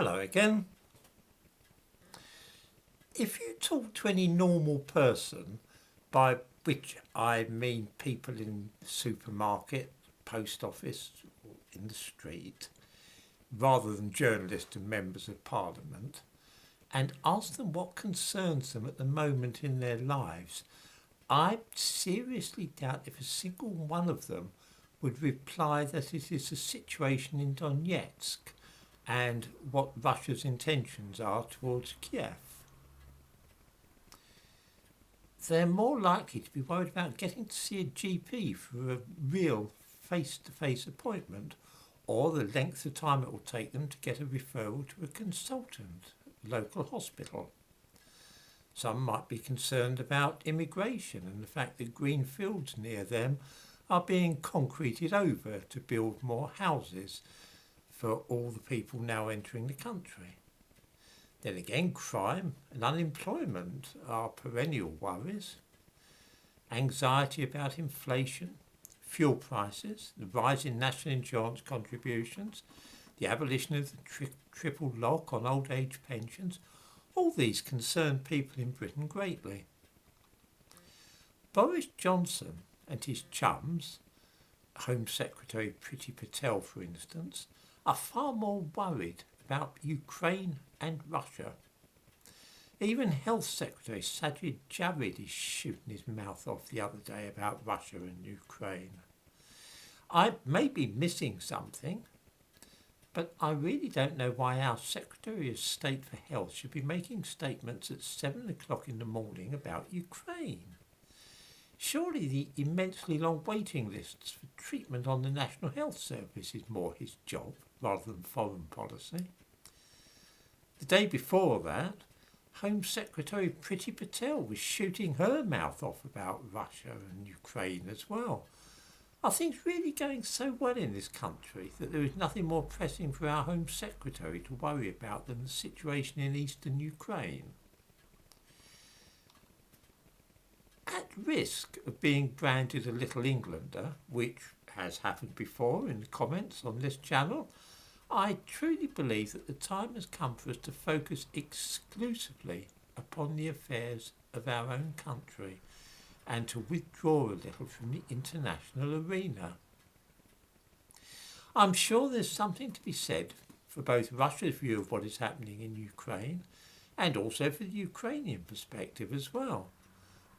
Hello again. If you talk to any normal person, by which I mean people in the supermarket, post office, or in the street, rather than journalists and members of parliament, and ask them what concerns them at the moment in their lives, I seriously doubt if a single one of them would reply that it is the situation in Donetsk and what Russia's intentions are towards Kiev. They're more likely to be worried about getting to see a GP for a real face-to-face appointment, or the length of time it will take them to get a referral to a consultant at a local hospital. Some might be concerned about immigration and the fact that green fields near them are being concreted over to build more houses for all the people now entering the country. Then again, crime and unemployment are perennial worries. Anxiety about inflation, fuel prices, the rise in national insurance contributions, the abolition of the triple lock on old age pensions, all these concern people in Britain greatly. Boris Johnson and his chums, Home Secretary Priti Patel for instance, are far more worried about Ukraine and Russia. Even Health Secretary Sajid Javid is shooting his mouth off the other day about Russia and Ukraine. I may be missing something, but I really don't know why our Secretary of State for Health should be making statements at 7 o'clock in the morning about Ukraine. Surely the immensely long waiting lists for treatment on the National Health Service is more his job rather than foreign policy. The day before that, Home Secretary Priti Patel was shooting her mouth off about Russia and Ukraine as well. Are things really going so well in this country that there is nothing more pressing for our Home Secretary to worry about than the situation in eastern Ukraine? At risk of being branded a Little Englander, which has happened before in the comments on this channel, I truly believe that the time has come for us to focus exclusively upon the affairs of our own country and to withdraw a little from the international arena. I'm sure there's something to be said for both Russia's view of what is happening in Ukraine and also for the Ukrainian perspective as well.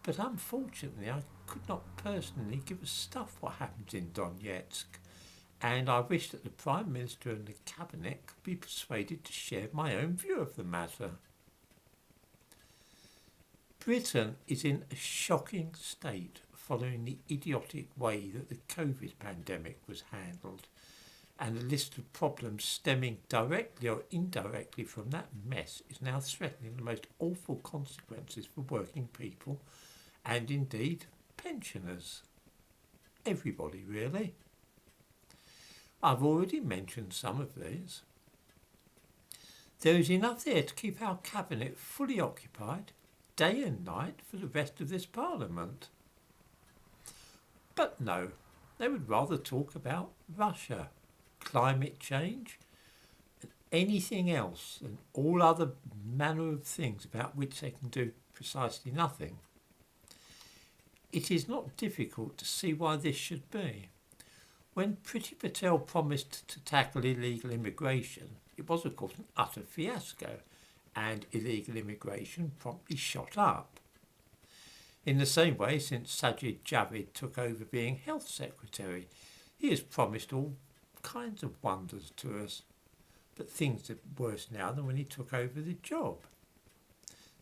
But unfortunately, I could not personally give a stuff what happens in Donetsk, and I wish that the Prime Minister and the Cabinet could be persuaded to share my own view of the matter. Britain is in a shocking state following the idiotic way that the COVID pandemic was handled, and the list of problems stemming directly or indirectly from that mess is now threatening the most awful consequences for working people and indeed pensioners. Everybody really. I've already mentioned some of these. There is enough there to keep our Cabinet fully occupied, day and night, for the rest of this Parliament. But no, they would rather talk about Russia, climate change, and anything else, and all other manner of things about which they can do precisely nothing. It is not difficult to see why this should be. When Priti Patel promised to tackle illegal immigration, it was of course an utter fiasco, and illegal immigration promptly shot up. In the same way, since Sajid Javid took over being Health Secretary, he has promised all kinds of wonders to us, but things are worse now than when he took over the job.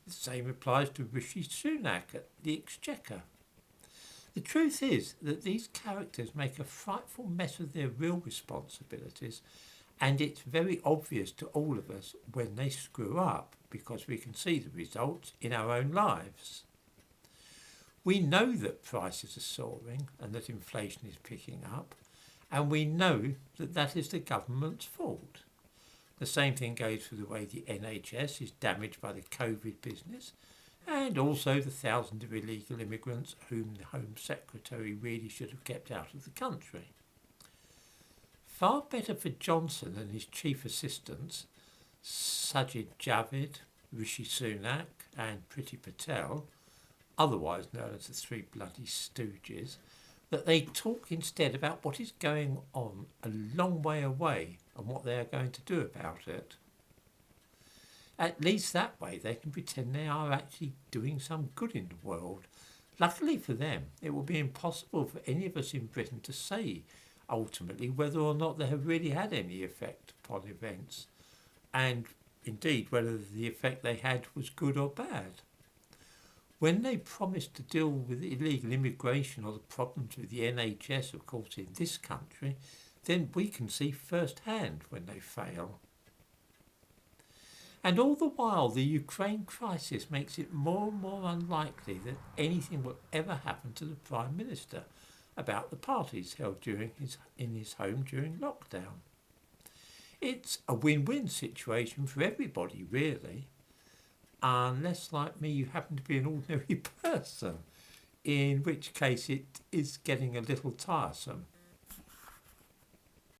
The same applies to Rishi Sunak at the Exchequer. The truth is that these characters make a frightful mess of their real responsibilities, and it's very obvious to all of us when they screw up, because we can see the results in our own lives. We know that prices are soaring and that inflation is picking up, and we know that that is the government's fault. The same thing goes for the way the NHS is damaged by the COVID business, and also the thousands of illegal immigrants whom the Home Secretary really should have kept out of the country. Far better for Johnson and his chief assistants Sajid Javid, Rishi Sunak and Priti Patel, otherwise known as the Three Bloody Stooges, that they talk instead about what is going on a long way away and what they are going to do about it. At least that way they can pretend they are actually doing some good in the world. Luckily for them, it will be impossible for any of us in Britain to say ultimately whether or not they have really had any effect upon events, and indeed whether the effect they had was good or bad. When they promised to deal with illegal immigration or the problems with the NHS, of course, in this country, then we can see firsthand when they fail. And all the while, the Ukraine crisis makes it more and more unlikely that anything will ever happen to the Prime Minister about the parties held in his home during lockdown. It's a win-win situation for everybody, really, unless, like me, you happen to be an ordinary person, in which case it is getting a little tiresome.